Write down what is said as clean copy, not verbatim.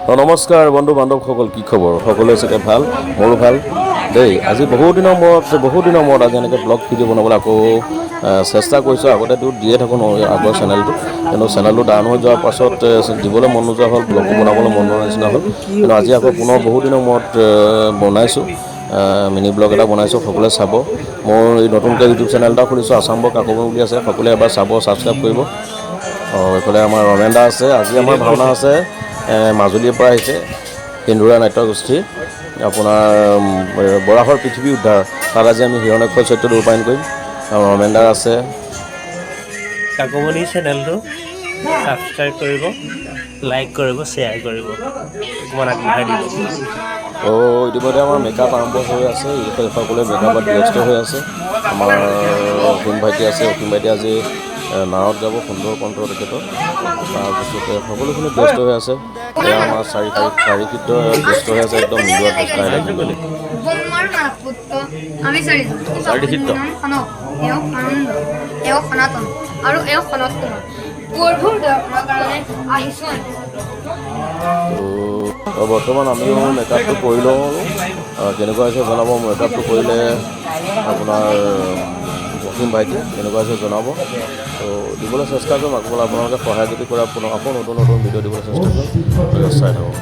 নমস্কাৰ বন্ধু বান্ধৱসকল, কি খবৰ? সকলোৱে চাগে ভাল, মোৰো ভাল দেই। আজি বহু দিনৰ মূৰত আজি এনেকৈ ব্লগ ভিডিঅ' বনাবলৈ আকৌ চেষ্টা কৰিছোঁ। আগতেতো দিয়ে থাকোঁ আগৰ চেনেলটো, কিন্তু চেনেলটো ডাউন হৈ যোৱাৰ পাছত দিবলৈ মন নোযোৱা হ'ল, ব্লগটো বনাবলৈ মন নোযোৱা নিচিনা হ'ল। কিন্তু আজি আকৌ পুনৰ বহু দিনৰ মূৰত বনাইছোঁ, মিনি ব্লগ এটা বনাইছোঁ। সকলোৱে চাব। মোৰ এই নতুনকৈ ইউটিউব চেনেল এটা খুলিছোঁ, আছাম কাকোৰ বুলি আছে। সকলোৱে এবাৰ চাব, ছাবস্ক্ৰাইব কৰিব। এইফালে আমাৰ ৰমেন দা আছে। আজি আমাৰ ভাওনা আছে, মাজুলীৰ পৰা আহিছে, হিন্দুৰা নাট্যগোষ্ঠী, আপোনাৰ বৰাহৰ পৃথিৱী উদ্ধাৰ। তাত আজি আমি হিৰণ্যকশিপুৰ চৰিত্ৰটো ৰূপায়ণ কৰিম। আৰু ৰমেন দা আছে। কাকমণি চেনেলটো ছাবস্ক্ৰাইব কৰিব, লাইক কৰিব, শ্বেয়াৰ কৰিব, অকণমান আগবঢ়াই দিব। ইতিমধ্যে আমাৰ মেকআপ আৰম্ভ হৈ আছে। সকলোৱে মেকআপত ব্যস্ত হৈ আছে। আমাৰ অসীম ভাইটি আছে, অসীম ভাইটি আজি নাৱত যাব, সুন্দৰ কণ্ঠ তেখেতৰ। তাৰপিছতে সকলোখিনি ব্যস্ত হৈ আছে। এয়া আমাৰ চাৰিক্ষিত্ৰ ব্যস্ত হৈ আছে, একদম মিলোৱা ষ্টাইলত মিলি। আমি চাৰিজন নাম খনক, এওঁ আনন্দ, এওঁ সনাতন আৰু এওঁ সনত কুমাৰ। প্ৰভুৰ দৰ্শনৰ কাৰণে আহিছোঁ আমি। বৰ্তমান আমিও মেকআপটো কৰি লওঁ। কেনেকুৱা হৈছে জনাব। মেকআপটো কৰিলে আপোনাৰ অসীম ভাইটি কেনেকুৱা হৈছে জনাব। দিবলৈ চেষ্টা কৰিম। আপোনালোকে সহায় যদি কৰে, আকৌ নতুন ভিডিঅ' দিবলৈ চেষ্টা কৰিম। চাই থাকক।